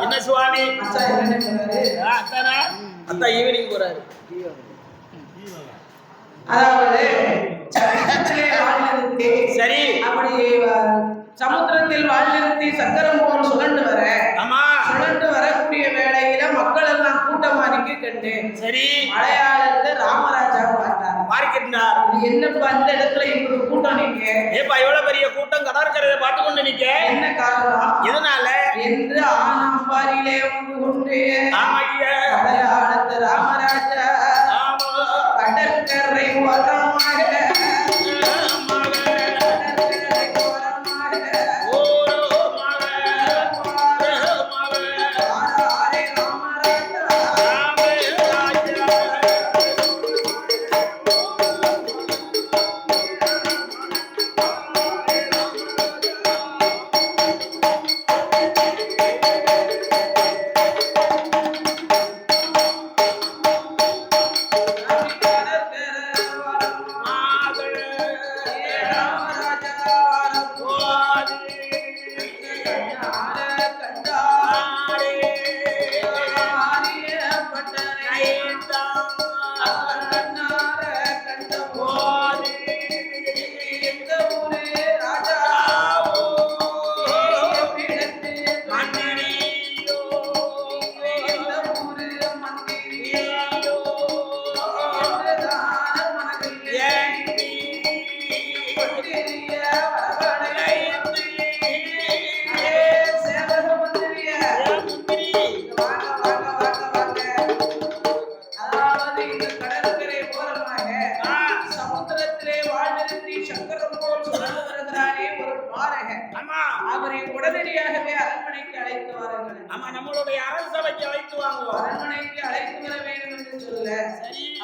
என்ன சுவாமி அத்தா ஈவினிங் போறாரு. அதாவது சரி அப்படி சமுத்திரத்தில் வாழ்நிறுத்தி சக்கரம் போல் சுழண்டு வர சுழண்டு வரக்கூடிய வேளையில மக்கள் எல்லாம் கூட்டமா நிக்க கண்டு சரி மலையாளத்துல ராமராஜா பார்க்கின்றார். என்னப்பா அந்த இடத்துல இவ்வளவு கூட்டம் நிக்க ஏப்பா இவ்வளவு பெரிய கூட்டம் கடற்கரையை பார்த்து கொண்டு நிக்க என்ன காரணம் எதனால என்று ஆனாம்பாரியிலே வந்து கொண்டு மலையாளத்து ராமராஜா கடற்கரை ஓரமாக அவரை உடனடியாகவே அரண்மனைக்கு அழைத்து வாருங்கள். ஆமா நம்மளுடைய அரசவைக்கு அழைத்து வாங்குவோம். அரண்மனைக்கு அழைத்து வர வேண்டும் என்று சொல்ல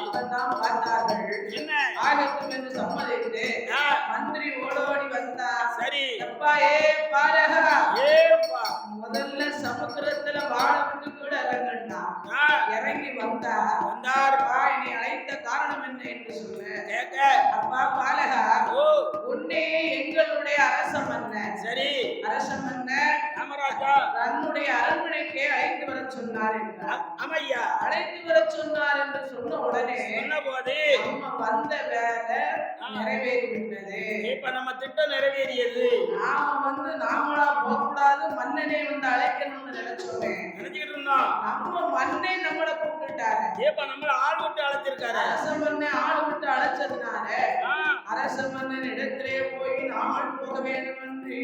அப்பதான் பார்த்தார்கள். என்ன ஆகட்டும் என்று சம்மதித்து மந்திரி ஓடோடி வந்தா. சரி அப்பா ஏ பாலகா ஏப்பா முதல்ல சமுத்திரத்துல வாழ விட்டு கூட இறங்கண்டா இறங்கி வந்தார். என்னை அழைத்த காரணம் என்ன என்று சொல்ல அப்பா பாலகா உன்னே எங்களுடைய அரச மன்னன் சரி அரச மன்னன் ராமராஜா தன்னுடைய அரண்மனைக்கு அழைத்து வர சொன்னார் என்றார். ஆமையா அழைத்து வர சொன்னார் என்று சொன்ன உடனே சொன்னபோது நம்ம வந்த வேலை நிறைவேறிவிட்டது. இப்ப நம்ம திட்டம் நிறைவேறியது. நாம வந்து நாமளா போகக்கூடாது மன்னனே வந்து அழைக்கணும்னு நினைச்சோமே நினைச்சுக்கிட்டு இருந்தோம். நம்ம மன்னே நம்மளை கூப்பிட்டுட்டாரு. ஏப்பா நம்மள ஆள் விட்டு அழைச்சிருக்காரு. அரச மன்னன் ஆள் விட்டு அழைச்சதுனால அரச மன்னன் இடத்திலே போய் நாமல் போக வேண்டும் என்று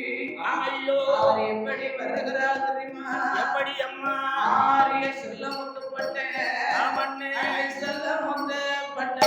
ஐயோ அவர் எப்படி வருகிறார் தெரியுமா? எப்படி அம்மா ஆரிய செல்ல முத்துப்பட்ட செல்ல முத்துப்பட்ட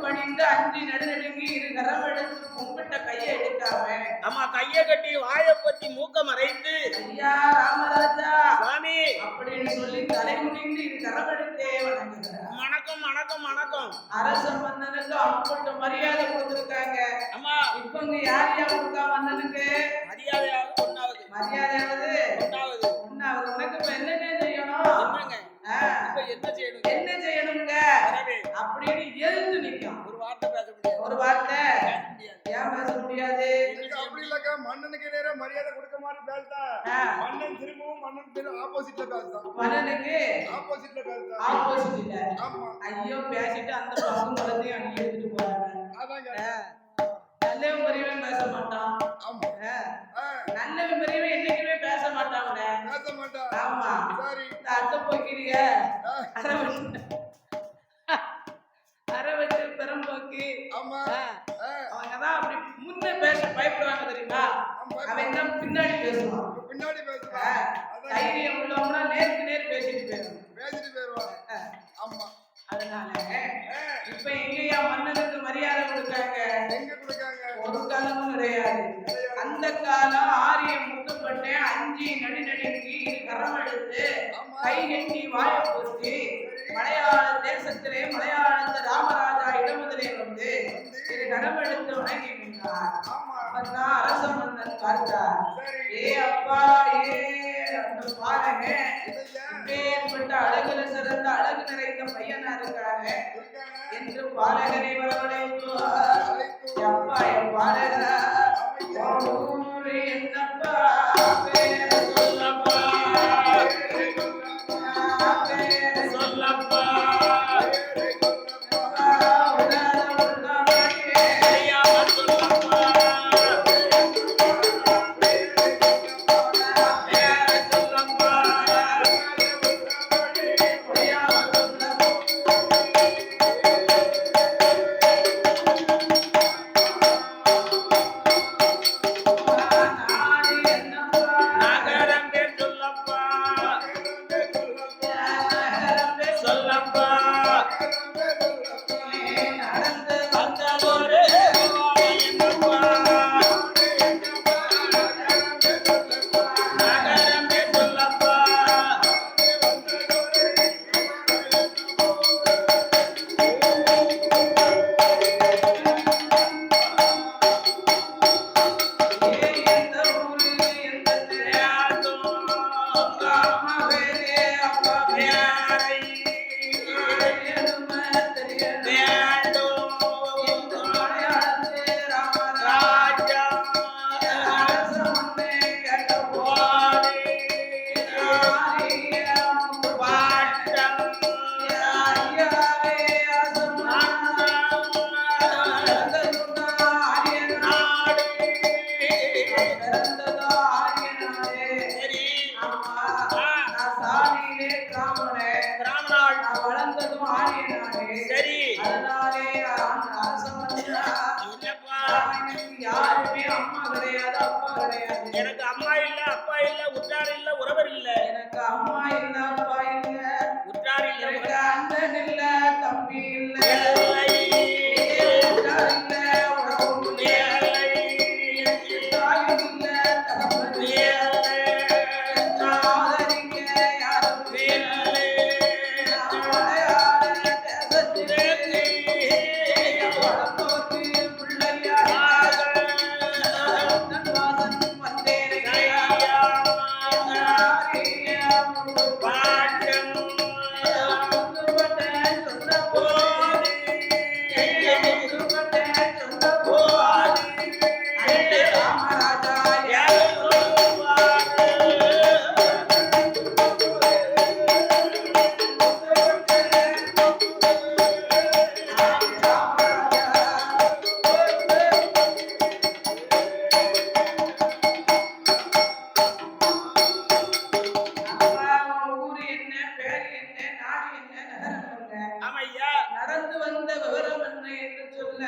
பணிந்து அஞ்சி நடுநடுங்கி இரு கரம் எடுத்து கும்பிட்ட கையை எடுக்காம ஆமா கையை கட்டி வாயை பத்தி மூக்க மறைத்து ஐயா ராமராஜா சுவாமி அப்படின்னு சொல்லி தலை குனிந்து இரு கரம் எடுத்தே வணங்குகிறார். வணக்கம் வணக்கம் வணக்கம். அரச மன்னனுக்கு அம்பட்டு மரியாதை கொடுத்திருக்காங்க. ஆமா இப்ப இங்க யார் யார் கொடுத்தா மன்னனுக்கு மரியாதையாவது ஒண்ணாவது ஒண்ணாவது உனக்கு இப்ப என்ன செய்யணும்? என்னங்க இப்ப என்ன செய்யணும்? என்ன செய்யணுங்க அப்படின்னு எதிர்த்து நிற்கும். ஒரு வார்த்தை பேச முடியாது. ஒரு வார்த்தை ஏன் பேச முடியாது? அப்படி இல்லக்கா, மன்னனுக்கு நேரா மரியாதை கொடுக்க மாதிரி பேசுதா. மன்னன் திரும்பவும் மன்னன் ஆப்போசிட்ல பேசுதான். மன்னனுக்கு ஆப்போசிட்ல பேசுதான். ஆப்போசிட் இல்ல. ஆமா. ஐயோ பேசிட்டு அந்த பக்கம் குழந்தையும் அங்கே எடுத்துட்டு போறாங்க. அதாங்க. நல்லவன் பெரியவன் பேச மாட்டான். ஆமா. நல்லவன் பெரியவன் என்னைக்குமே பேச மாட்டாங்க. பேச மாட்டான். ஆமா. சரி. அத்தை போய்க்கிறீங்க. அரவட்டு பெரும்போக்கு. ஆமா. அவங்கதான் அப்படி முன்ன பேச பயப்படுவாங்க தெரியுமா? அவன் தான் பின்னாடி பேசுவான். பின்னாடி பேசுவான். தைரியம் உள்ளவங்களா நேருக்கு நேர் பேசிட்டு போயிருவாங்க. ஆமா. அதனால இப்ப எங்கயா மன்னனுக்கு மரியாதை கொடுக்காங்க? எங்க கொடுக்காங்க? ஒரு காலமும் கிடையாது. அந்த காலம் ஆரியம் முக்கப்பட்டு அஞ்சி நடுநடுங்கி கரம் எடுத்து கை கட்டி வாய போட்டு மலையாள தேசத்திலே மலையாளத்து ராமராஜா இடமுதலே வந்து திரு கரம் எடுத்து வணங்கி நின்றார். அப்பதான் அரச மன்னன் பார்த்தார். ஏ அப்பா ஏ அந்த பாருங்க ஏற்பட்ட அழகுல சிறந்த அழகு நிறைந்த பையனா இருக்காங்க என்று பாலகரை வரவழைத்து அப்பா என் பாலகரா என்னப்பா சொல்லப்பா சொல்லப்பா எனக்கு அம்மா இல்ல அப்பா இல்ல உற்றார் இல்ல உறவர் இல்ல. எனக்கு அம்மா இல்ல அப்பா இல்ல உற்றார் இல்ல எனக்கு அண்ணன் இல்ல தம்பி இல்ல உற்றார் இல்ல உறவு இல்ல தாயும் இல்ல தகப்பன் இல்ல ஆதரிக்க யாரும் இல்ல மலையாள தேசத்திலே வளர்த்தோர்க்கு பிள்ளையா நடந்து வந்த விவரம் என்ன என்று சொல்ல.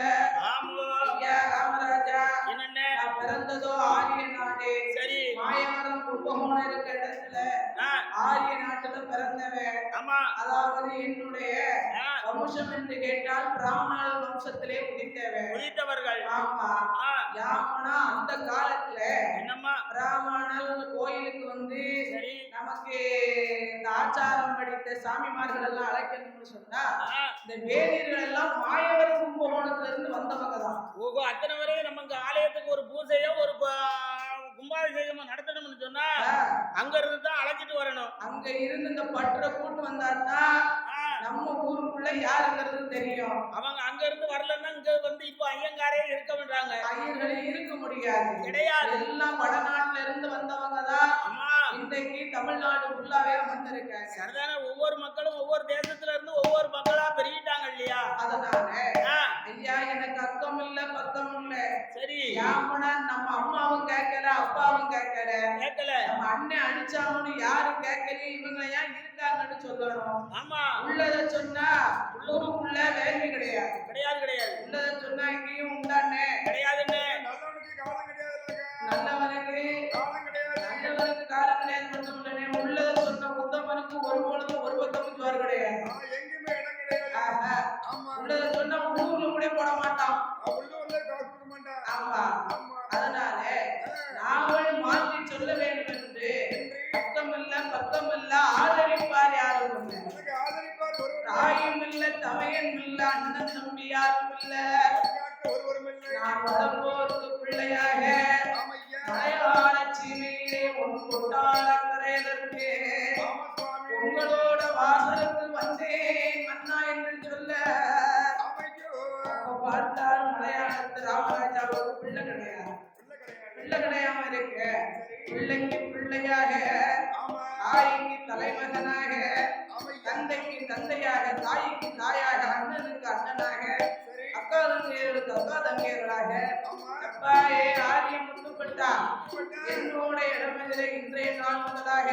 ஐயா ராமராஜா, நான் பிறந்ததோ ஆரிய நாடு. சரி, மாயவரம் கும்பகோணம் இருக்க இடத்துல ஆரிய நாட்டுல குலத்துல பிறந்தவன். ஆமா அதாவது என்னுடைய வம்சம் என்று கேட்டால் பிராமணர் வம்சத்திலே உதித்தவர்கள். ஆமா. யாமனா அந்த காலத்துல என்னம்மா பிராமணர் கோயிலுக்கு வந்து நமக்கு இந்த ஆச்சாரம் படித்த சாமிமார்கள் எல்லாம் அழைக்கணும்னு சொன்னா இந்த வேதியர்கள் எல்லாம் மாயவர் கும்பகோணத்துல இருந்து வந்தவங்க தான். ஓஹோ, அத்தனை வரையும் நமக்கு ஆலயத்துக்கு ஒரு பூஜையோ ஒரு கும்பாபிஷேகமா நடத்தணும்னு சொன்னா அங்க இருந்து தான் அழைச்சிட்டு வரணும். அங்க இருந்து இந்த பற்ற கூட்டு வந்தாதான் நம்ம ஊருக்குள்ள யாருங்கிறது தெரியும். அவங்க அங்க இருந்து வரலன்னா இங்க வந்து இப்ப ஐயங்காரே இருக்க வேண்டாங்க. ஐயர்களே இருக்க முடியாது, கிடையாது. எல்லாம் வடநாட்டுல இருந்து வந்தவங்க தான் இன்றைக்கு தமிழ்நாடு ஃபுல்லாவே வந்திருக்காங்க. சரிதானே? ஒவ்வொரு மக்களும் ஒவ்வொரு தேசத்துல இருந்து ஒவ்வொரு மக்களா பெருகிட்டாங்க இல்லையா? அதனால ஐயா எனக்கு அக்கம் இல்ல பக்கம் இல்ல. சரி, யாமனா நம்ம அம்மாவும் கேட்கல அப்பாவும் கேட்கல, நம்ம அண்ணன் அடிச்சாங்கன்னு யாரும் கேட்கல. இவங்க ஏன் இருக்காங்கன்னு சொல்லணும். ஆமா, உள்ளத சொன்னா ஊருக்குள்ள வேள்வி கிடையாது. கிடையாது கிடையாது. உள்ளத சொன்னா எங்கேயும் உண்டானே கிடையாதுன்னு. நல்லவனுக்கு காலம் கிடையாது, நல்லவனுக்கு காலம் கிடையாது, நல்லவனுக்கு காலம் கிடையாது மட்டும் இல்லனே, உள்ளத சொன்ன உத்தமனுக்கு ஒரு பொழுதும் ஒரு பக்கமும் ஜோர் கிடையாது. எங்குமே இடம் கிடையாது. ஆமா, உள்ளத சொன்னா உள்ளூர்ல கூட போட மாட்டான், உள்ளூர்ல காசு கொடுக்க மாட்டான். ஆமா. அதனால நாங்கள் மாற்றி சொல்ல வேண்டும் என்று பக்கம் இல்ல ஆதரிப்பார் யாரும் இல்லை, ஆதரிப்பார் தாயும் இல்ல தமையன் இல்ல அண்ணன் தம்பி யாரும் இல்ல. ஒருவரும் இல்லை. நான் வளர்ப்போருக்கு பிள்ளையாக மலையாள சீமையிலே ஒன்று கொண்டாட கரையதற்கு உங்களோட வாசலுக்கு வந்தேன் மன்னா என்று சொல்ல பார்த்தால் மலையாளத்து ராமராஜாவுக்கு பிள்ளை கிடையாது. பிள்ளை கிடையாம இருக்க பிள்ளைக்கு பிள்ளையாக, தாய்க்கு தலைமகனாக, தந்தைக்கு தந்தையாக, தாய்க்கு தாயாக, அண்ணனுக்கு அண்ணனாக, அக்கா தங்கையர்களுக்கு அக்கா தங்கையர்களாக அப்பாயே ஆரியம் முத்துப்பட்டா என்னோட இடமெதிரே இன்றைய நாள் முதலாக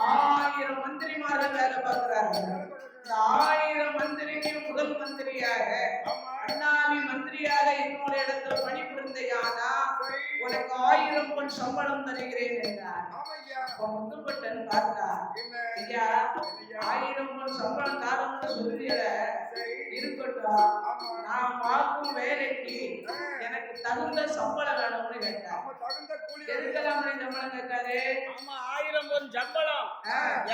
1000 மந்திரிமார்கள் வேலை பார்க்கிறார்கள். 1000 மந்திரிக்கு முதல் மந்திரியாக அண்ணாமி மந்திரியாக என்னோட இடத்துல பணிபுரிந்தையானா உனக்கு 1000 பொன் சம்பளம் தருகிறேன் என்றார். முத்துப்பட்டன் பார்த்தா ஐயா 1000 பொன் சம்பளம் தாரம்னு சொல்லிட இருக்கட்டும், நான் பார்க்கும் வேலைக்கு எனக்கு தகுந்த சம்பளம் வேணும்னு கேட்டார். எதுக்கெல்லாம் சம்பளம் கேட்டாரு? ஆமா, 1000 பொன் சம்பளம்.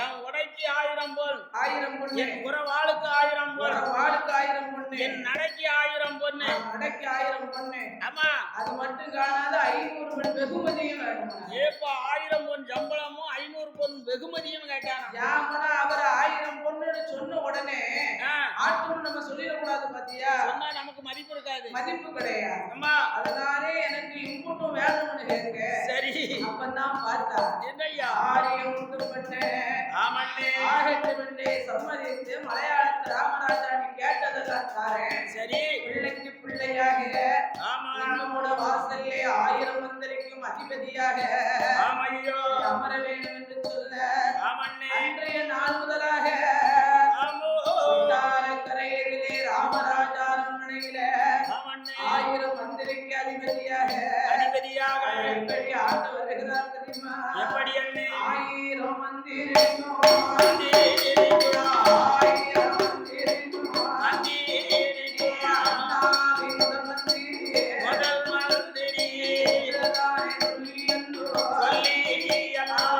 என் உடைக்கு 1000 பொன், 1000 பொன், என் குறவாளுக்கு 1000 பொன், வாளுக்கு 1000 பொண்ணு, என் நடைக்கு 1000 பொண்ணு, நடைக்கு 1000 பொண்ணு. ஆமா, அது மட்டும் காணாத 500 பொன் வெகுமதியும் வேணும். ஏப்பா 1000 பொன் சம்பளமும் 500 பொன் வெகுமதியும் கேட்டானா? யாமனா அவர் 1000 பொண்ணுன்னு சொன்ன உடனே ஆட்டுன்னு நம்ம சொல்லிடக்கூடாது. பாத்தியா, சொன்னா நமக்கு மதிப்பு இருக்காது, மதிப்பு கிடையாது. ஆமா, அதனாலே எனக்கு இம்புட்டும் வேணும்னு கேட்க சரி. அப்பதான் பார்த்தா என்னய்யா ஆரியம் முத்துப்பட்டேன் ஆமண்ணே ஆகட்டுமென்றே சம்மதித்து மலையாளத்து ராமராஜா நீ கேட்டதெல்லாம் தாரேன். சரி, பிள்ளைக்கு பிள்ளையாக நம்மோட வாசல்லே 1000 மந்திரிக்கும் அதிபதியாக அமர வேண்டும் என்று சொல்ல அன்றைய நாள் முதலாக கரையிலே ராமராஜா அரண்மனையில 1000 மந்திரிக்கு அதிபதியாக எப்படி ஆண்டு வருகிறார் தெரியுமா? எப்படி அண்ணே? 1000 மந்திரிக்கும் 1000 மந்திரிக்கும் முதல் மந்திரி நான்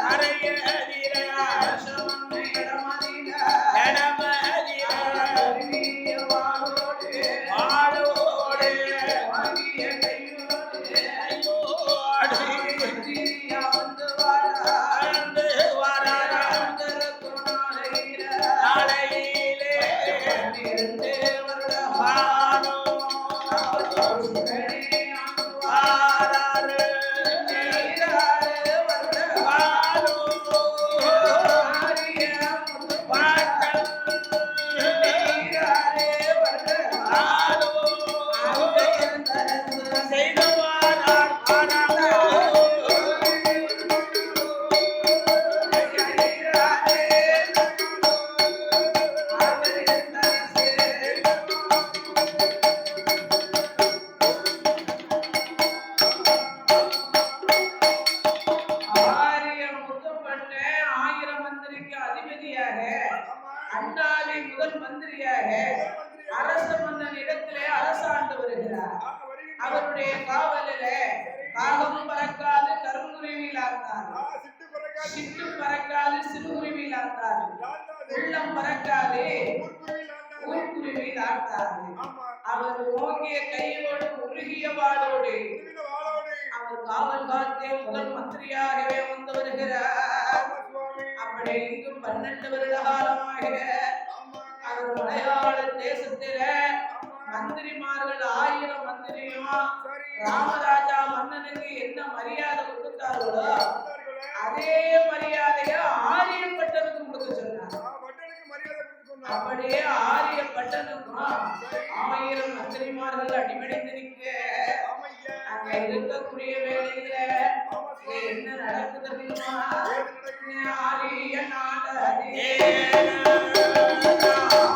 கரையதிர அரசமன்னை இடமதில எடமதிர வாழோடு வாழோடு வாங்கிய கையோடு கையோடு மந்திரியா வந்து வாரா வந்து வராரா நாளையிலே 12 வருடம் வானோ வாராரு வானோ வாட்டல் வானோ செய்து வாரார் வாராரோ ஆயிரம் மந்திரிக்கு அதிபதியாக அண்ணாவி முதல் மந்திரியாக அரச மன்னன் இடத்திலே அரசாண்டு வருகிறார். அவருடைய காவலிலே காகம் பறக்காது கருங்குருவியில் ஆழ்ந்தார், சிட்டு பறக்காது சிறுகுருவியில் ஆழ்ந்தார், உள்ளம் பறக்காது ஊர்குருவியில் ஆழ்ந்தார். அவர் ஓங்கிய கையோடு உருகிய வாளோடு அவர் காவல் காத்தே முதல் மந்திரியாகவே வந்து வருகிறார். அப்படி இங்கு 12 வருட காலமாக அவர் மலையாள தேசத்தில மந்திரிமார்கள் 1000 மந்திரியும் ராமராஜா மன்னனுக்கு என்ன மரியாதை கொடுத்தார்களோ அதே மரியாதைய ஆரியப்பட்டனுக்கு கொடுக்க சொன்னார். அப்படியே ஆரியப்பட்டனுக்கும் 1000 மந்திரிமார்கள் அடிபடைந்து நிற்க அங்க இருக்கக்கூடிய வேலையில என்ன நடக்குது தெரியுமா? ஆரிய நாடே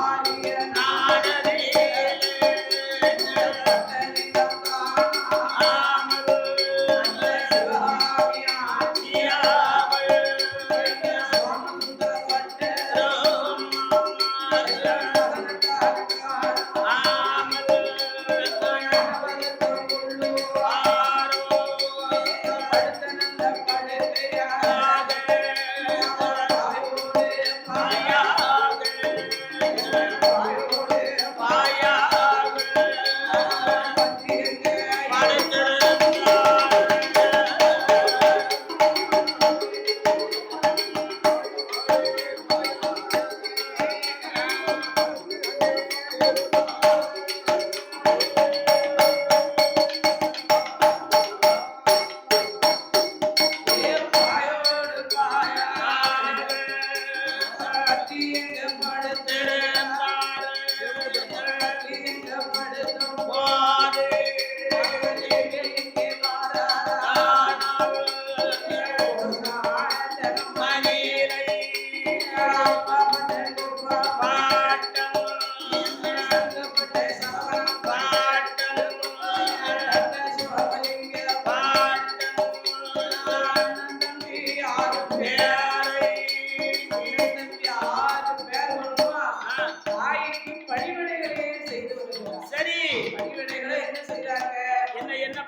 ஆரிய நாடே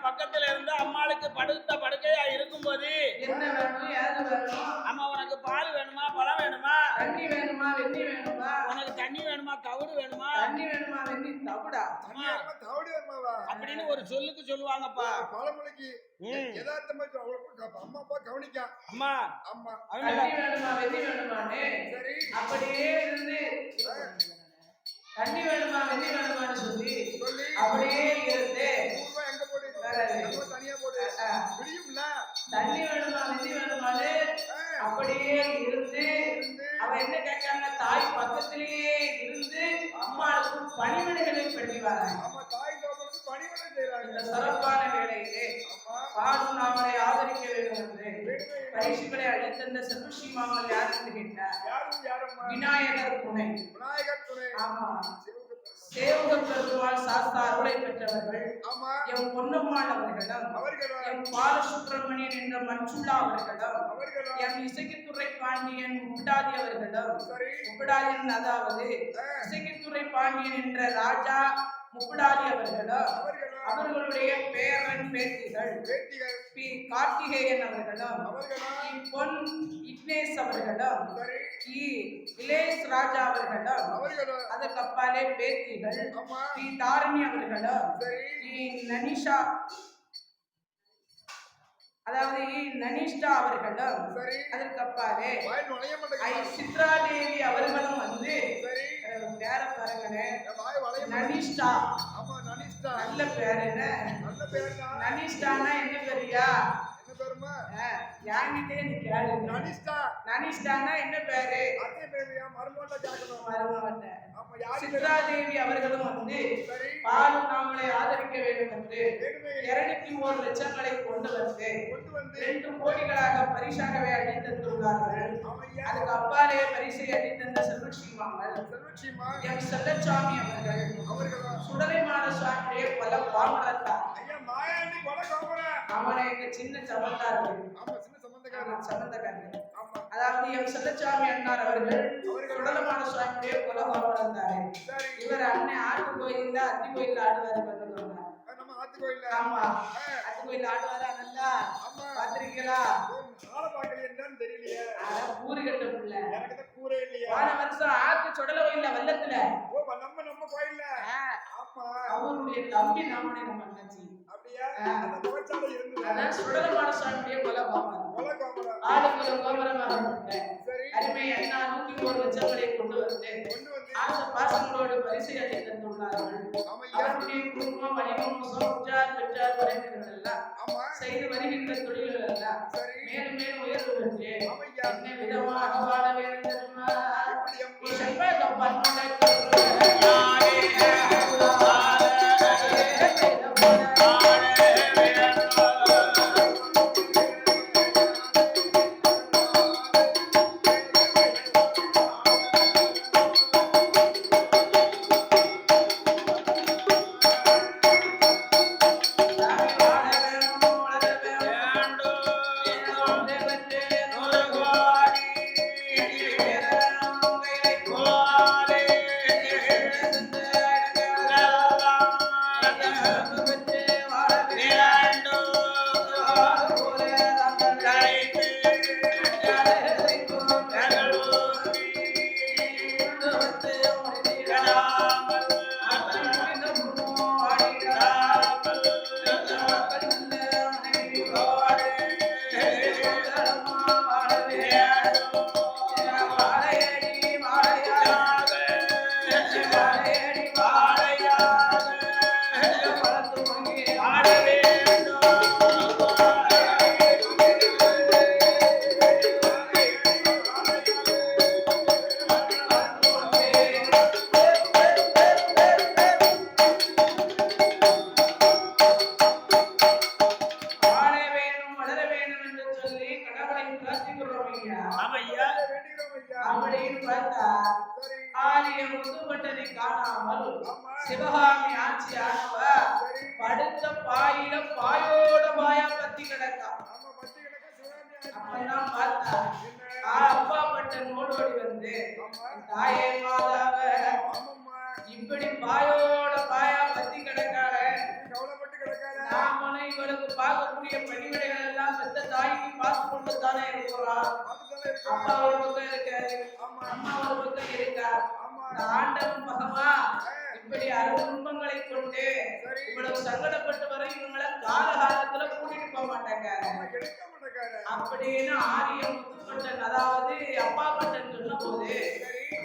பக்கத்துல இருந்து அம்மாளுக்கு படுத்த படுக்கையா இருக்கும்போது என்ன வேணும் ஏது வேணும்? அம்மா உனக்கு பால் வேணுமா பழம் வேணுமா தண்ணி வேணுமா வெண்ணி வேணுமா? உனக்கு தண்ணி வேணுமா தவிடு வேணுமா தண்ணி வேணுமா வெண்ணி தவிடா? அப்படின்னு ஒரு சொல்லுக்கு சொல்லுவாங்கப்பா பழமொழிக்கு யதார்த்தமா அம்மா அப்பா கவனிக்க அம்மா அம்மா தண்ணி வேணுமா வெண்ணி வேணுமான்னு சரி அப்படியே இருந்து தண்ணி வேணுமா வெண்ணி வேணுமான்னு சொல்லி அப்படியே இருந்து எங்க போடு தனியா போடு விடியும்ல தண்ணி வேணுமா வெண்ணி வேணுமான்னு அப்படியே இருந்து அவ என்ன கேட்காங்க தாய் பக்கத்திலேயே இருந்து அம்மாவுக்கு பணிவிடைகளை பண்ணி வராங்க. ஆமா தாய் தோப்பனுக்கு பணிவிடை செய்யறாங்க. இந்த சிறப்பான வேளையிலே பாடும் நாமளை ஆதரிக்க வேண்டும் என்று பரிசுகளை அளித்த செல்வஸ்ரீ மாமல் யார் என்று கேட்டார். விநாயகர் துணை. விநாயகர் துணை. ஆமா சேவக பெருமாள் சாஸ்தா அருளை பெற்றவர்கள் எம் பொன்னம்மாள் அவர்களும் எம் பாலசுப்ரமணியன் என்ற மஞ்சுளா அவர்களும் எம் இசைக்குத்துறை பாண்டியன் முப்படாதி அவர்களும் முப்படாதியன் அதாவது இசைக்குத்துறை பாண்டியன் என்ற ராஜா முப்புடாதி அவர்களும் அவர்களுடைய பேரன் பேத்திகள் பி கார்த்திகேயன் அவர்களும் பொன் இக்னேஷ் அவர்களும் இலேஷ் ராஜா அவர்களும் அதற்கு அப்பாலே பேத்திகள் பி தாரணி அவர்களும் நனிஷா அதாவது நனிஷ்டா அவர்களும் அதற்கு அப்பாலே சித்ரா தேவி அவர்களும் வந்து பேர பாருங்களேன் நனிஷ்டா நல்ல பேர் என்ன நனிஷ்டானா என்ன பேரியா யாங்கிட்டே நீ கேளு நனிஷ்டானா என்ன பேரு சித்ரா தேவி அவர்களும் வந்து பாலும் நாமளை ஆதரிக்க வேண்டும் என்று 201 லட்சங்களை கொண்டு வந்து 2 கோடிகளாக பரிசாகவே அளித்தந்துள்ளார்கள். அதுக்கு அப்பாலே பரிசை அளித்தந்த செல்வட்சிமாங்கள் எம் செல்லச்சாமி அவர்கள் சுடலைமான சுவாமியுடைய பல பாமரத்தார் அவனை எங்க சின்ன சம்பந்தார்கள் சம்பந்தக்காரர்கள் அதாவது எம் செல்லச்சாமி அண்ணார் அவர்கள் சுடலமான சுவாமியுடைய குலபாம இருந்தாரு. இவர் அண்ணன் ஆட்டு கோயில்ல அத்தி கோயில்ல ஆடுவாரு ஆமா அத்தி கோயில்ல ஆடுவாரா நல்லா பாத்திருக்கீங்களா கூறு கட்ட புள்ள போன வருஷம் ஆட்டு சுடல கோயில்ல வெள்ளத்துல அவருடைய தம்பி நாமனே நம்ம அண்ணாச்சி அதான் சுடலமான சுவாமியுடைய குலபாம ஆளுக்குள்ள கோபுரமாக அருமை அண்ணா 101 லட்சங்களை கொண்டு வந்து ஆச பாசங்களோடு பரிசை அளித்தந்துள்ளார்கள். அவருடைய குடும்பம் வணிகம் சோற்றார் பெற்றார் வரைந்தவர்கள் எல்லாம் செய்து வருகின்ற தொழில்கள் எல்லாம் மேலும் மேலும் உயர்வு பெற்று என்ன விதமாக வாழ வேண்டும் தெரியுமா? சிவகாமி ஆட்சி ஆனவ படுத்த பாயில பாயோட பாயா பத்தி கிடக்கா. அப்பதான் பார்த்தா அப்பா பட்ட நோடோடி வந்து தாயே மாதாவ இப்படி பாயோட பாயா பத்தி கிடக்கால நாமளும் இவளுக்கு பார்க்கக்கூடிய பணிவிடைகள் எல்லாம் பெத்த தாய்க்கு பார்த்து கொண்டு தானே இருக்கிறோம். அப்பா ஒரு பக்கம் இருக்காரு, அம்மா ஒரு பக்கம் இருக்கா. ஆண்டவன் மகமா இப்படி அருள்பங்களை கொண்டு இவ்வளவு சங்கடப்பட்டு வர இவங்களை காலகாலத்துல கூட்டிட்டு போக மாட்டாங்க அப்படின்னு ஆரியம் முத்துப்பட்டன் அதாவது அப்பா பட்டன் சொன்ன போது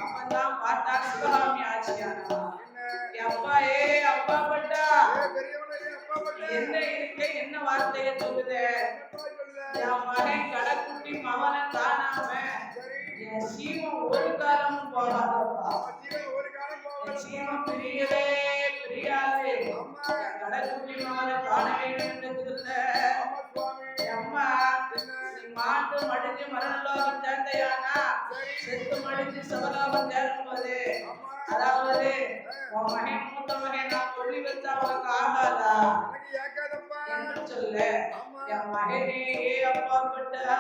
அப்பதான் பார்த்தா சிவகாமி ஆட்சியானவா அப்பா அப்பா பட்டா என்ன இருக்க என்ன வார்த்தைய சொல்லுது? என் மகன் கடைக்குட்டி மகனை காணாம என் சீமம் ஒரு காலமும் போகாதப்பா. சீமம் பிரியவே பிரியாது. கடைக்குட்டி மகனை காண வேண்டும் என்று சொல்ல அம்மா மாட்டு மடிஞ்சு மரணலோகம் சேர்ந்தையானா செத்து மடிஞ்சு சபலோகம் சேரும்போது அதாவது உன் மகன் மூத்த மகன் நான் கொள்ளி வச்சா அவனுக்கு ஆகாதா என்று சொல்ல என் மகனே அப்பா பட்டா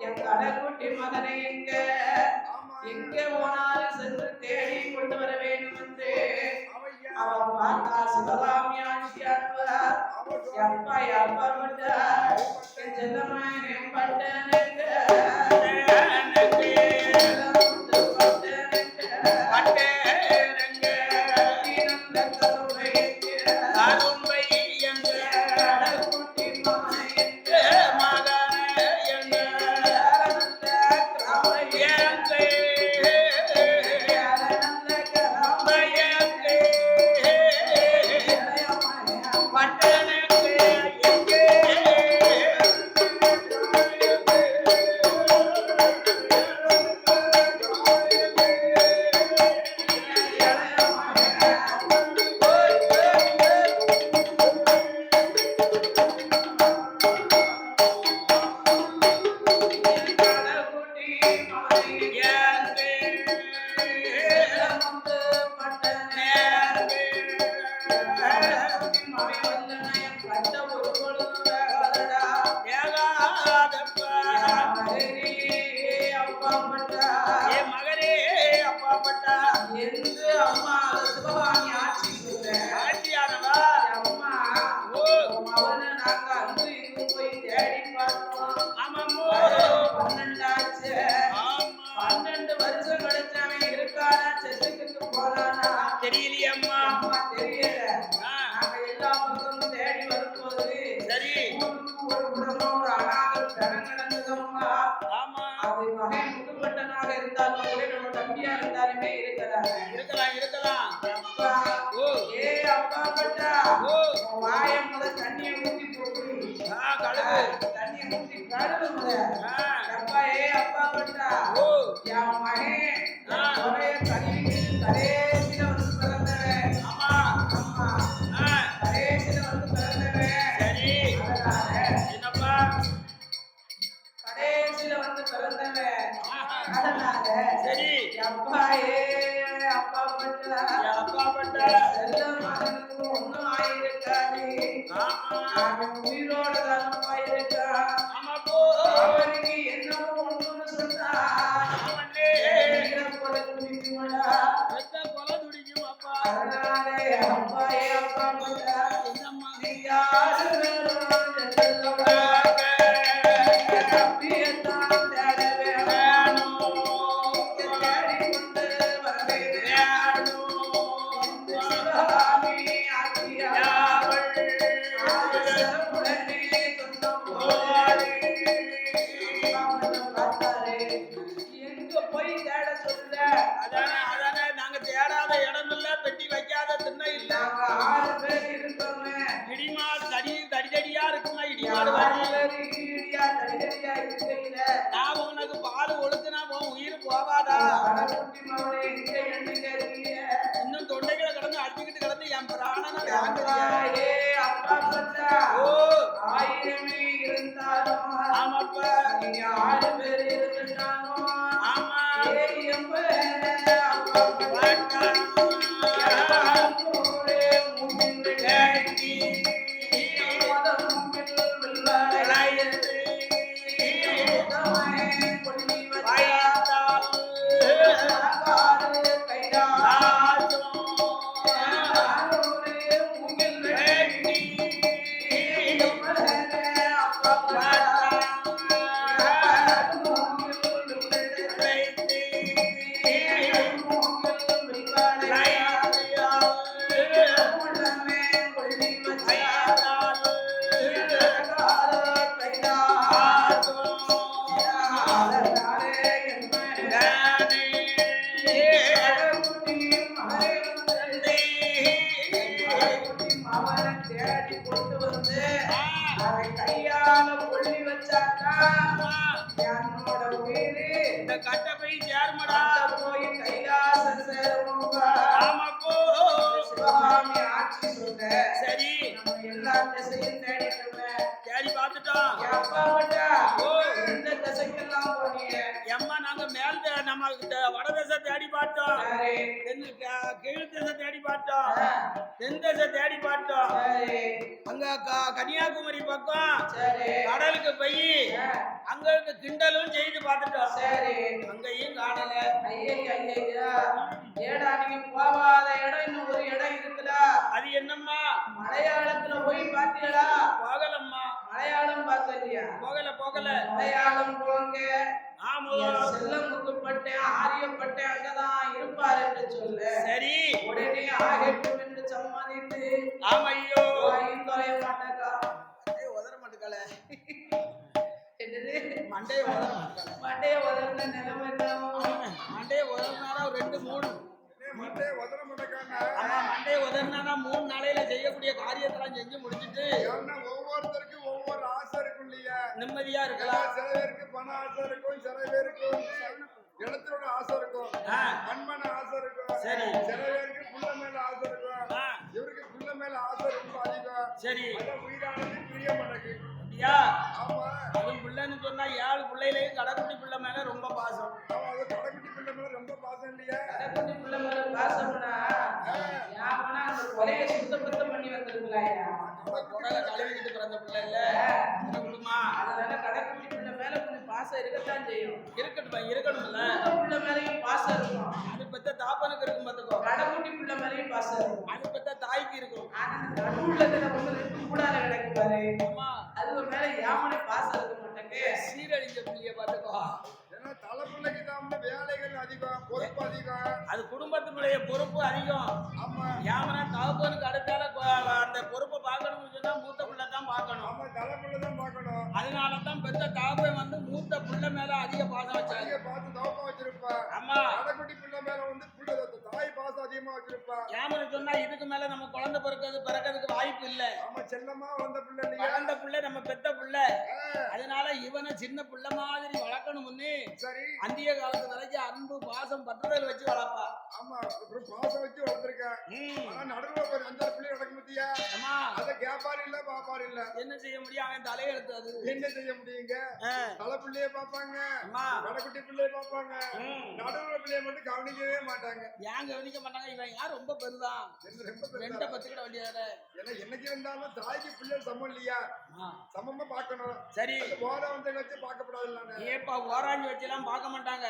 என் கடைக்குட்டி மகனை எங்க போனாலும் சென்று தேடி கொண்டு வர வேண்டும் என்று அவன் எப்பா எப்பா பட்டா என் செல்லம்மா பட்டனுங்க தெரியலையம்மா தெரியல எல்லா பக்கமும் தேடி வரும்போது சரி ஒரு குடும்பம் ஒரு அனாதை தரம் நடந்ததம்மா ஆமா அது மகன் முதுபட்டனாக இருந்தாலும் கூட நம்ம தம்பியா இருந்தாலுமே இருக்கலாம் இருக்கலாம் அப்பா ஓ ஏ அப்பா பட்டா ஓ வாய முத தண்ணியை ஊத்தி போட்டு கழுவு தண்ணியை ஊத்தி கழுவு முத அப்பா ஏ அப்பா பட்டா ஓ என் மகன் ஒரே கழுவிட்டு கடைசியில வந்து பிறந்தவன் ஆமா ஆமா கடைசியில வந்து பிறந்தவன் சரி அதனால என்னப்பா கடைசியில வந்து பிறந்தவன் அதனால சரி அப்பா ஏ அப்பா பட்டா அப்பா பட்டா செல்ல மகனுக்கு ஒண்ணும் ஆயிருக்காது அவன் உயிரோட தானப்பா இருக்கா ஆமா போ அவனுக்கு என்னமோ ஒண்ணுன்னு சொன்னா போல துடிக்குமடா கொலை துடிக்கும் அப்பா அதனாலே அப்பா ஏ அப்பா பட்டா என்னம்மா நீ யாரு வேணும் செல்லம்மா அப்படியேதான் தேட வேணும் தேடி கொண்டு வரவே சிவகாமி ஆக்கியாவள் ஆசையுடனே சொந்தம் போலே பார்த்தாரே எங்க போய் தேட சொல்ல அதானே அதானே நாங்க தேடாத இடம் இல்ல பெட்டி வைக்காத திண்ணை இல்ல நாங்க 6 பேர் இருக்கோமே இடிமாடு தடியா இருக்குமா இடிமாடு 6 வாங்கி பேர் இடியா தடியா இருக்கையில நான் உனக்கு பால் ஒழுக்குனா உன் உயிர் போவாதா அடக்குட்டி மவனே எங்க எண்ணிக்க இருக்கீங்க இன்னும் தொண்டைகளை கடந்து அடிச்சுக்கிட்டு கடந்து என் பிராணனை அப்பா வாங்குறியா ஏ அப்பா பட்டா ஓ 1000 இருந்தாலும் ஆமாப்பா நீங்க 6 பேர் இருந்தாலும் ஆமா ஏ எம்ப அப்பா பட்டா ஒரே மூங்கில் ஏண்டி, மொத மூங்கில் வெள்ளாடை வளையத்து, முதமே கொல்லி வச்சா வயத்தால், காடு கைடா ராஜம், ஒரே மூங்கில் ஏண்டி, அப்பா பட்டா வளைத்து, தேடி கொண்டு வந்து அதை கையால கொள்ளி வச்சாக்கா என்னோட உயிரு இந்த கட்டப்பை சேர்மடா போய் கைலாச சேரும்பா ஆமாப்போ சிவகாமி ஆட்சி சொல்ற சரி நம்ம எல்லா திசையும் தேடிட்டோமே தேடி பார்த்துட்டோம் அப்பா வட்டா ஓ எந்த திசைக்கெல்லாம் போனீங்க எம்மா நாங்க மேல் நம்ம வடதேச தேடி பார்த்தோம் சரி கீழ் தேசம் தேடி பார்த்தோம் தென் தேசம் தேடி பார்த்தோம் சரி அங்க கன்னியாகுமரி பக்கம் சரி கடலுக்கு போய் அங்க இருக்க கிண்டலும் செய்து பார்த்துட்டோம் சரி அங்கேயும் காணல ஐயா ஏடா நீங்க போகாத இடம் இன்னும் ஒரு இடம் இருக்குதா அது என்னம்மா மலை மலையாளத்துல போய் பாத்தீங்களா? போகலம்மா. மலையாளம் பார்த்தலையா? போகல. மலையாளம் போங்க. ஆமா. செல்லமுத்துப்பட்டேன் ஆரியப்பட்டேன் அங்கதான் இருப்பார் என்று சொல்லு. சரி. உடனே ஆகட்டும் என்று சம்மதித்து. ஆமையோ. தொலைய மாட்டாக்கா. உதற மாட்டுக்கால. என்னது? மண்டைய உதறின நிலைமை தான். மண்டைய உதறினாரா 2-3 மண்டைய உதற மாட்டேக்கான. ஆமா, மண்டைய உதறினா 3 நாளையில செய்யக்கூடிய காரியத்தெல்லாம் செஞ்சு முடிச்சிட்டு ஒவ்வொருத்தருக்கும் ஒவ்வொரு ஆசை இருக்கும் இல்லையா? நிம்மதியா இருக்கலாம். சில பேருக்கு பண ஆசை இருக்கும், சில பேருக்கு இடத்தோட ஆசை இருக்கும், மண்மன ஆசை இருக்கும். சரி. சில பேருக்கு புள்ள மேல ஆசை இருக்கும். இவருக்கு புள்ள மேல ஆசை ரொம்ப அதிகம். சரி. அதான் உயிரானது பிரிய மாட்டேங்குது. அப்படியா? ஆமா. அது பிள்ளைன்னு சொன்னா 7 பிள்ளையிலையும் கடைக்குட்டி பிள்ளை மேல ரொம்ப பாசம். அது கடைக்குட்டி பிள்ளை மேல ரொம்ப பாசம் இல்லையா? கடைக்குட்டி பிள்ளை மேல பாசம்னா யாருன்னா அந்த கொலையை சுத்தம் பண்ணி வந்திருக்கலாயா? கொடலை கழுவிக்கிட்டு பிறந்த பிள்ளை இல்ல குடுமா. அதனால கடைக்குட்டி பிள்ளை மேல கொஞ்சம் பாசம் இருக்கத்தான் செய்யும். இருக்கணும்ல. பிள்ளை மேலயும் பாசம் இருக்கும். அது பெத்த தாப்பனுக்கு இருக்கும் பாத்துக்கோ. கடைக்குட்டி பிள்ளை மேலயும் பாசம் இருக்கும். அது பெத்த தாய்க்கு இருக்கும். ஆனா நடுவுல ஒண்ணு 2 கூடால கிடக்கு பாரு. ஆமா. அது மேல யாமனே பாசம் இருக்க மாட்டேங்க. சீரழிஞ்ச பிள்ளைய பாத்துக்கோ. ஏன்னா தலைப்பிள்ளைக்கு தான் வேலைகள் அதிகம், பொறுப்பு அதிகம். அது குடும்பத்தினுடைய பொறுப்பு அதிகம். ஆமா. யாமனா தகப்பனுக்கு அடுத்தால அந்த பொறுப்பை பார்க்கணும்னு சொன்னா மூத்த பிள்ளை தான் பார்க்கணும். ஆமா, தலைப்பிள்ளை தான் பார்க்கணும். அதனாலதான் பெத்த தகப்பன் வந்து மூத்த பிள்ளை மேல அதிக பாசம் வச்சாங்க. பார்த்து தவப்பா வச்சிருப்பா. ஆமா. கடைக்குட்டி பிள்ளை மேல வந்து தாய் பாசம் அதிகமா வச்சிருப்பா. யாமனு சொன்னா இதுக்கு மேல நம்ம குழந்தை பிறக்கிறதுக்கு வாய்ப்பு இல்ல. ஆமா, செல்லமா வந்த பிள்ளை இல்லையா? வளர்ந்த பிள்ளை நம்ம பெத்த பிள்ளை. அதனால இவனை சின்ன பிள்ளை மாதிரி வளர்க்கணும்னு சரி அந்திய காலத்து வரைக்கும் அன்பு பாசம் பற்றுதல் வச்சு வளர்ப்பா. ஆமா, பாசம் வச்சு வளர்த்திருக்கேன். ஆனா நடுவுல ஒரு 5 பிள்ளை நடக்க முடியா? ஆமா. அத கேப்பாரு இல்ல, பாப்பாரு இல்ல. என்ன செய்ய முடியும்? அவன் தலையெழுத்து. அது என்ன செய்ய முடியுங்க? தலை பிள்ளைய பாப்பாங்க, கடைக்குட்டி பிள்ளைய பாப்பாங்க, நடுவுல பிள்ளைய மட்டும் கவனிக்கவே மாட்டாங்க. ஏன் கவனிக்க மாட்டாங்க? இவன் யார் ரொம்ப பெருதான், 2 பத்துக்கிட வேண்டியதானே. ஏன்னா என்னைக்கு இருந்தாலும் தாய்க்கு பிள்ளை சமம் இல்லையா? சமமா பாக்கணும். சரி. ஓர வந்து வச்சு பார்க்கப்படாது இல்ல. ஏப்பா ஓராஞ்சி வச்செல்லாம் பார்க்க மாட்டாங்க.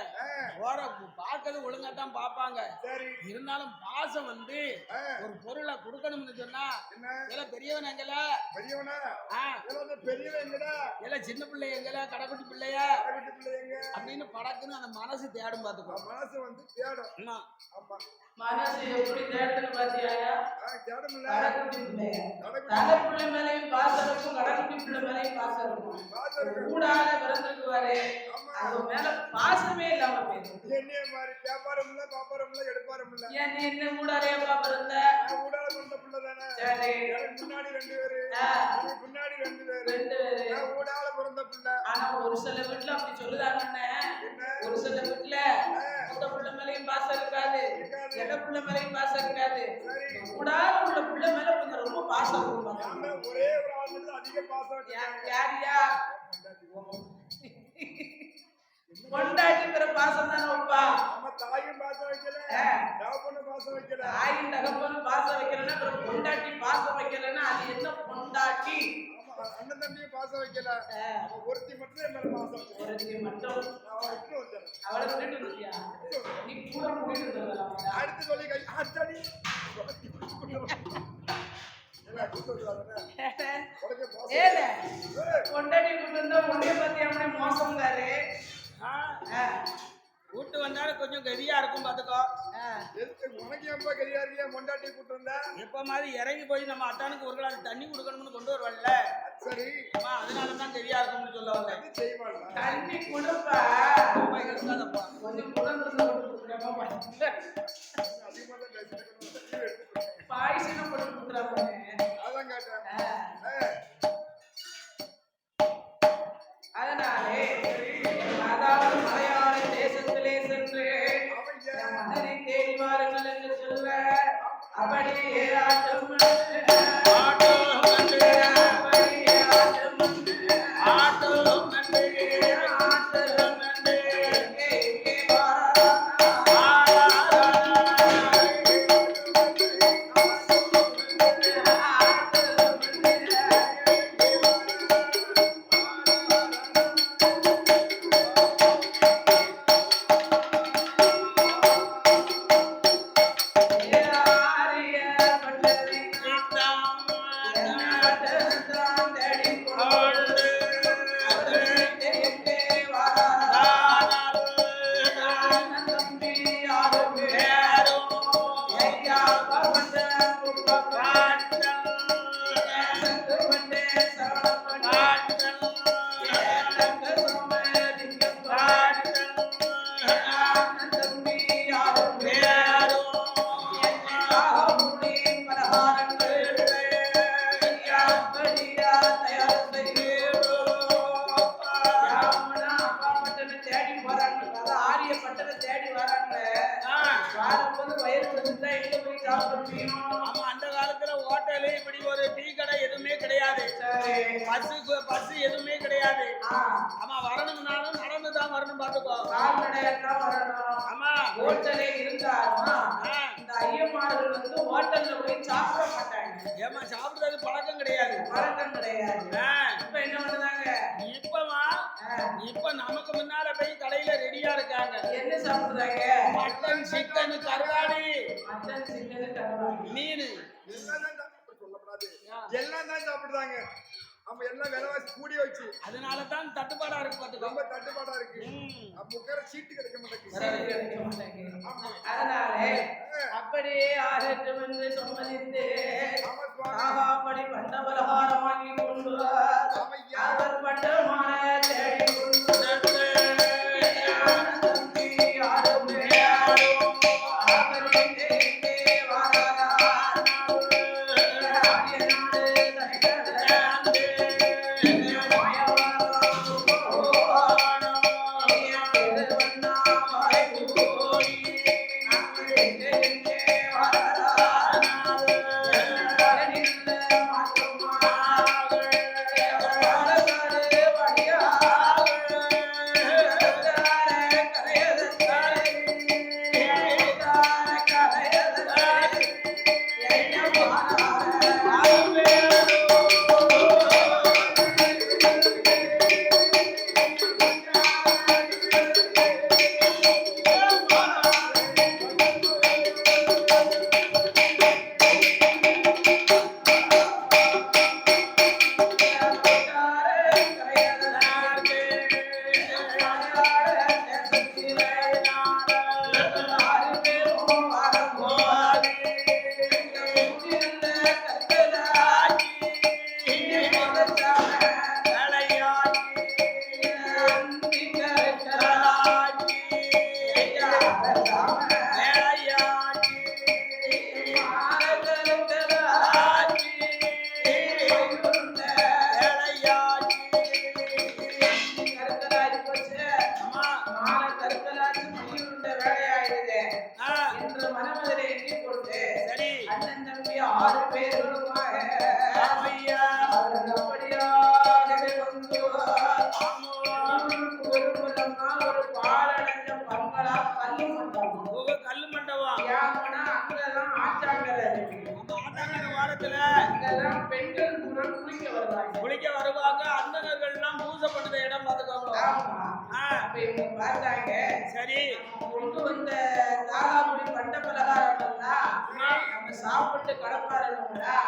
ஓர பார்க்கறது ஒழுங்கா தான் பார்ப்பாங்க. சரி. இருந்தாலும் பாசம் வந்து ஒரு பொருளை கொடுக்கணும்னு சொன்னா இல்ல பெரியவன் எங்கல, பெரியவனா பெரியவன் எங்கடா, இல்ல சின்ன பிள்ளை எங்கல, கடைக்குட்டி பிள்ளையா, கடைக்குட்டி பிள்ளை எங்க அப்படின்னு படக்குன்னு அந்த மனசு தேடும். பாத்துக்கோ, மனசு வந்து தேடும். ஆமா, மனசு எப்படி தேடுன்னு பாத்தியாயா? தேடும்ல. கடைக்குட்டி பிள்ளை, கடைக்குட்டி மேலையும் பாசம் இருக்கும், கடைக்குட்டி பிள்ளை மேலையும் பாசம் இருக்கும். கூடாத பிறந்திருக்குவாரு, அது மேல பாசமே இல்லாம போயிடும். என்னைய மாதிரி வியாபாரம் இல்ல, பாப்பாரம் இல்ல, எடுப்பாரம் இல்ல. ஏன் நீ என்ன கூடாதே பாப்பிருந்த? கூடாத வந்த பிள்ளை தானே. சரி. முன்னாடி 2 பேரு, பின்னாடி 2 பேரு, கூடாத பிறந்த பிள்ளை. ஆனா ஒரு சில வீட்டுல அப்படி சொல்லுதாங்கன்னு, ஒரு சில வீட்டுல மூத்த பிள்ளை மேலையும் பாசம் இருக்காது, இட பிள்ளை மேலையும் பாசம் இருக்காது. கூடாத உள்ள பிள்ளை மேல கொஞ்சம் ரொம்ப பாசம் இருக்கும். ஒரே ஒரு ஆள் மட்டும் அதிக பாசம். யாரியா? கொண்டாட்டிங்கிற பாசம் தானே வைப்பா. நம்ம தாயும் பாசம் வைக்கல, தகப்பனும் பாசம் வைக்கல. தாயும் தகப்பனும் பாசம் வைக்கலன்னா அப்புறம் கொண்டாட்டி பாசம் வைக்கலன்னா அது என்ன கொண்டாட்டி? அண்ணன் தம்பியும் பாசம் வைக்கல, ஒருத்தி மட்டும் என் மேல பாசம் வச்சு. ஒருத்தி மட்டும் அவளை கூட்டிட்டு வந்துட்டியா? நீ கூட கூட்டிட்டு வந்தா அடுத்து சொல்லி கை அச்சடி கொண்டாட்டி கூட்டு வந்தா உன்னைய பத்தி அப்படி மோசம்காரு. கூட்டு வந்தாலும் கொஞ்சம் கதியா இருக்கும். பாத்துக்கோ, உனக்கு எப்ப கதியா இருக்கியா? மொண்டாட்டி கூட்டு வந்தா எப்ப மாதிரி இறங்கி போய் நம்ம அத்தானுக்கு ஒரு கிளாஸ் தண்ணி கொடுக்கணும்னு கொண்டு வருவாள்ல. சரி, அதனாலதான் கதியா இருக்கும்னு சொல்ல வந்தேன். தண்ணி கொடுப்பா, கொஞ்சம் பாய்ச்சல் போட்டு கொடுக்குறாங்க. அதான் கேட்டேன். அதனாலே அதாவது மலையாள தேசத்திலே சென்று மன்னரை தேடி வாருங்கள் என்று சொல்ல அப்படியே ஆட்டம் ஆட்டம் மண்டல தேடி வராங்க வரும்போது வயிறு பசிச்சா எங்க போய் சாப்பிட முடியும்? ஆமா, அந்த காலத்துல ஹோட்டலு இப்படி ஒரு டீ கடை எதுவுமே கிடையாது. பஸ் எதுவுமே கிடையாது. ஆமா, வரணும்னாலும் நடந்துதான் வரணும். பாத்துக்கோ, கால்நடையெல்லாம் வரணும். ஆமா, ஹோட்டலே இருந்தாலும் இந்த ஐயமார்கள் வந்து ஹோட்டல்ல போய் சாப்பிட மாட்டாங்க. ஏமா, சாப்பிடுறது பழக்கம் கிடையாது. பழக்கம் கிடையாது. இப்ப என்ன பண்ணுதாங்க? இப்ப நமக்கு முன்னால போய் கடையில ரெடியா இருக்காங்க. என்ன சாப்பிடுறாங்க? மட்டன், சிக்கன், கருவாடு, மட்டன், சிக்கன், கருவாடு, மீன் எல்லாம் தான் சாப்பிடுறாங்க. நம்ம எல்லாம் விலைவாசி கூடி வச்சு அதனாலதான் தட்டுப்பாடா இருக்கு. பாத்துக்கோ, ரொம்ப தட்டுப்பாடா இருக்கு. அப்ப உட்கார சீட்டு கிடைக்க மாட்டேங்குது. அதனால அப்படியே ஆகட்டும் என்று சம்மதித்து அப்படி பண்ட பலகாரம் வாங்கி கொண்டு அவர் பண்டமான தேடி கொண்டு தம்பி யாரும் குளிக்க வருவாங்க. அந்தனர்கள் எல்லாம் பூஜை பண்ணுற இடம் பாத்துக்கோங்க. சரி, கொண்டு வந்த தாராபுரி பண்ட பலகாரம் நம்ம சாப்பிட்டு கடப்பாருங்களா,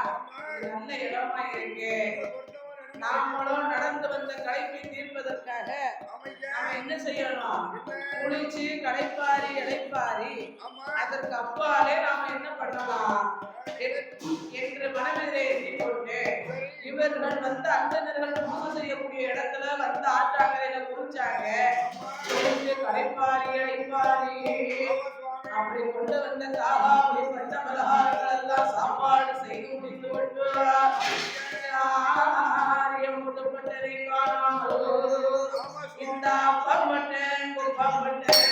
நல்ல இடமா இருக்கு. நாமளும் நடந்து வந்த களைப்பை தீர்ப்பதற்காக நாம என்ன செய்யணும்? குளிச்சு களைப்பாரி இளைப்பாரி அதற்கு அப்பாலே நாம என்ன பண்ணலாம் என்று மனதிலே எண்ணிக்கொண்டு இவர்கள் வந்து அந்தனர்கள் பூஜை செய்யக்கூடிய இடத்துல வந்து ஆற்றாங்கரையில குளிச்சாங்க. களைப்பாரி இளைப்பாரி அப்படி கொண்டு வந்த தாராபுரி பண்ட பலகாரங்கள் எல்லாம் சாப்பாடு செய்து முடித்து கொண்டு முட்டுப்பட்டதை காணாமல் இந்த அப்பப்பட்டேன் குப்பப்பட்டேன்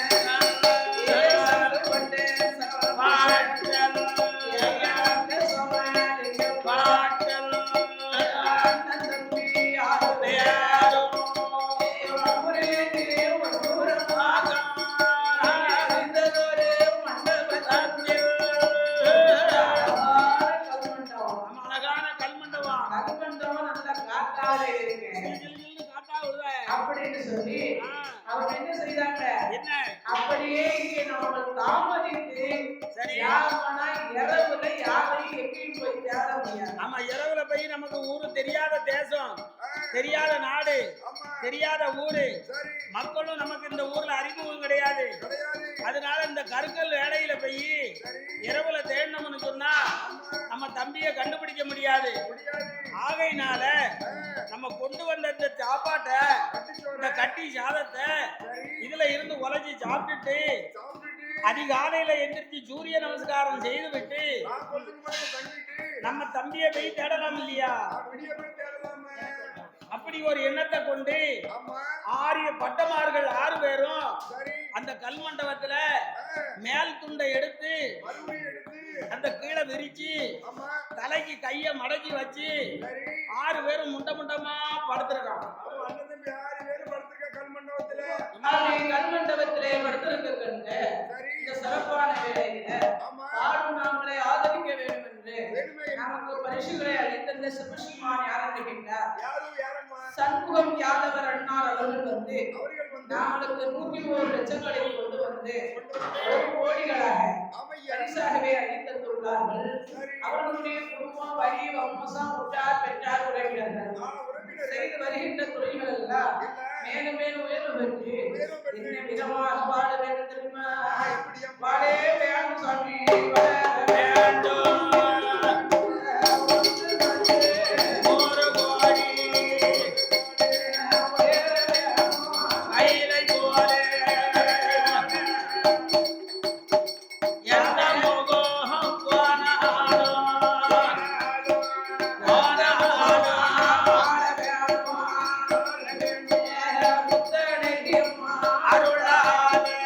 அப்படின்னு சொல்லி அவங்க என்ன செய்தாங்க? அப்படியே இங்கே நம்ம தாமதித்து இரவுல யாரையும் எங்கேயும் போய் தேட முடியாது. ஆமா, இரவுல போய் நமக்கு ஊரு தெரியாத தேசம், தெரியாத நாடு, தெரியாத ஊரு, மக்களும் நமக்கு இந்த ஊர்ல அறிமுகம் கிடையாது. அதனால இந்த கற்கள் வேலையில போய் இரவுல தேடணும்னு சொன்னா நம்ம தம்பிய கண்டுபிடிக்க முடியாது. ஆகையினால நம்ம கொண்டு வந்த இந்த சாப்பாட்டை, இந்த கட்டி சாதத்தை இதுல இருந்து உலஞ்சி சாப்பிட்டுட்டு அதிகாலையில எந்திரிச்சு சூரிய நமஸ்காரம் செய்து விட்டு நம்ம தம்பியை போய் தேடலாம் இல்லையா? அப்படி ஒரு எண்ணத்தை கொண்டு ஆரிய பட்டமார்கள் 6 பேரும் அந்த கல் மண்டபத்துல மேல் துண்டை எடுத்து மறுபடியும் எடுத்து அந்த கீழே விரிச்சு ஆமா தலைக்கு கைய மடக்கி வச்சு சரி 6 பேரும் முண்டமா படுத்திருக்கான். அப்ப அண்ணன் தம்பி 6 பேரும் படுத்திருக்க கல் மண்டபத்துல கல்மண்டபத்திலே படுத்திருக்க சரி இந்த சிறப்பான வேளையில ஆமா பாடும் நாமளை ஆதரிக்க வேண்டும் என்று வேணுமே நமக்கு பரிசுகளை அளித்த சிவசிமான் ஆரம்பிக்கின்றார். யாரம்மா சண்முகம் யாதவர் அண்ணார் அவர்கள் வந்து அவர்கள் வந்து நாமளுக்கு 101 லட்சங்களை கொண்டு வந்து 1 கோடிகளாக ஆமையா பரிசாகவே அளித்துள்ளார்கள். சரி அவர்களுடைய குடும்பம் வரி வம்சம் உற்றார் பெற்றார் உறவினர்கள் உறவினர் செய்து வருகின்ற தொழில்கள் எல்லாம் மேலும் மேலும் உயர்வு பெற்று என்ன விதமா வாழ வேண்டும் தெரியுமா? வாழே வேணும் சாமி வேண்டும் ஒரு கோடி அயிலை போலே எந்த முகம் போனாலும் அருளாலே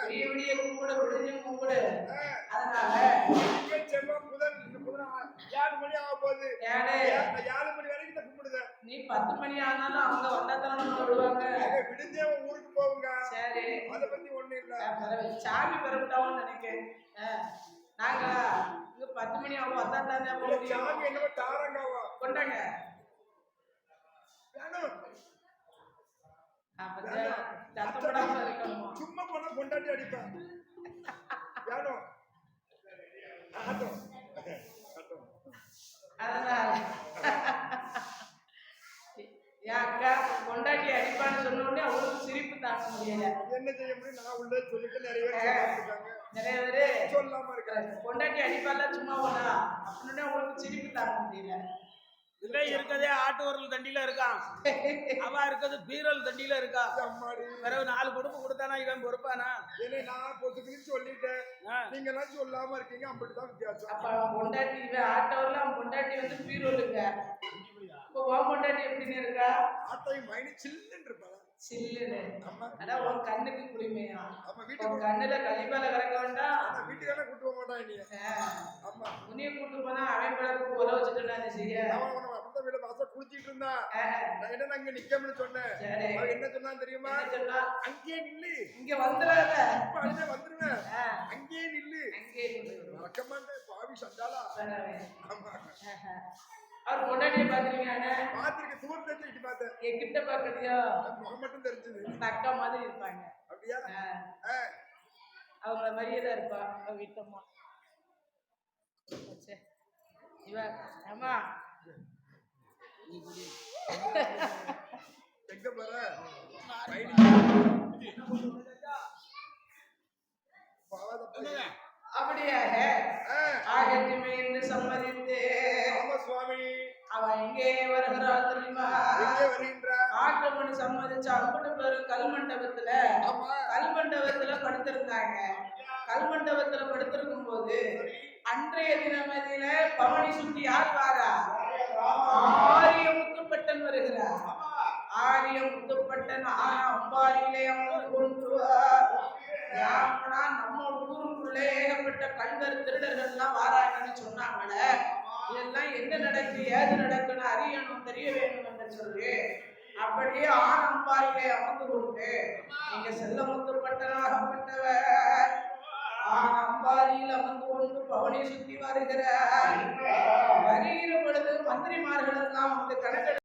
விடிய கும்பிடு விடிஞ்சு கும்பிடு. அதனால 7 மணி ஆக போகுது. ஏடே 7 மணி வரைக்கும் கும்பிடுது. நீ 10 மணி ஆனாலும் அவங்க வந்தாத்தானே நம்ம விடுவாங்க. விடிஞ்சே ஊருக்கு போவுங்க. சரி அத பத்தி ஒண்ணு இல்ல. சாமி பரப்பிட்டாவும் நினைக்கிறேன். நாங்க இங்க 10 மணி ஆகும் வந்தாத்தானே போவோம். சாமி என்னவோ தாரங்காவா கொண்டாங்க. வேணும். தத்தப்படாம இருக்கணுமா? சும்மா போனா கொண்டாடி அடிப்பேன். வேணும். அதனால என் அக்கா கொண்டாட்டி அடிப்பான்னு சொன்ன உடனே அவங்களுக்கு சிரிப்பு தாங்க முடியல. என்ன செய்ய முடியும்? நான் உள்ள சொல்லிட்டு நிறைய பேர் சொல்லாம இருக்காங்க. கொண்டாட்டி அடிப்பால சும்மா போனா அப்படின்னு அவங்களுக்கு சிரிப்பு தாங்க முடியல. இவன் இருக்கதே ஆட்டுவரல் தண்டியில இருக்கான், அவன் இருக்கிறது பீரல் தண்டியில இருக்கா. பிறகு 4 குடும்பம் கொடுத்தானா இவன் பொறுப்பானா? ஏன்னா நான் பொசுக்குன்னு சொல்லிட்டேன், நீங்க எல்லாம் சொல்லாம இருக்கீங்க. அப்படிதான் வித்தியாசம். அப்ப அவன் பொண்டாட்டி இவன் ஆட்டோல அவன் பொண்டாட்டி வந்து பீரோலுங்க. இப்போ உன் பொண்டாட்டி எப்படின்னு இருக்கா? ஆட்டோயும் மைனி சில்லுன்னு இருப்பாங்க. சில்லுன்னு. அதான் உன் கண்ணுக்கு குளிமையா? ஆமா வீட்டுக்கு உன் கண்ணுல கழிப்பால கறக்க வேண்டாம். வீட்டுக்கான கூட்டு போக மாட்டான் நீ. ஆமா உன்னைய கூட்டு போனா அவன் பிறகு உல வச்சுட்டு நான் செய்ய அந்த வீட வாச குளிச்சிட்டு இருந்தா நான் என்ன அங்க நிக்கணும்னு சொன்னேன். அவன் என்ன சொன்னா தெரியுமா? அங்கேயே நில்லு, இங்க வந்துடாத, வந்துருவேன், அங்கேயே நில்லு, அங்கேயே நில்லு வழக்கமாங்க பாவி சண்டாலா. ஆமா அவர் பொண்டாட்டியை பாத்துருக்கீங்க? பாத்துருக்க தூரம் தெரிஞ்சுக்கிட்டு பார்த்தேன். என் கிட்ட பாக்கறியா? முகம் மட்டும் தெரிஞ்சது. அக்கா மாதிரி இருப்பாங்க. அப்படியா? அவங்கள மாதிரியே தான் இருப்பா அவ வீட்டம்மா. இவ அம்மா எங்க போற? அப்படியாக ஆகட்டுமே என்று சம்மதித்து அவன் எங்கே வருகிறாள் தெரியுமா? ஆட்டமணி சம்மதிச்சு அம்பட்டு பேரும் கல்மண்டபத்துல படுத்திருந்தாங்க. கல்மண்டபத்துல படுத்திருக்கும் போது அன்றைய தினமதியில பவனி சுற்றி யார் வாரா? ஆரிய முத்துப்பட்டன் வருகிறார். ஆரிய முத்துப்பட்டன் அம்பாரியிலே அமர்ந்து கொண்டு நம்ம ஊருக்குள்ளே ஏகப்பட்ட கல்வர் திருடர்கள் எல்லாம் வாராங்கன்னு சொன்னாங்களே, இதெல்லாம் என்ன நடக்கு ஏது நடக்குன்னு அறியணும், தெரிய வேணும் என்று சொல்லி அப்படியே அம்பாரியிலே அமர்ந்து கொண்டு நீங்க செல்ல முத்துப்பட்டனாகப்பட்டவர் அம்பாரியில் அமர்ந்து கொண்டு பவனி சுற்றி வருகிறார். வருகிற பொழுது மந்திரிமார்கள் எல்லாம் வந்து கணக்க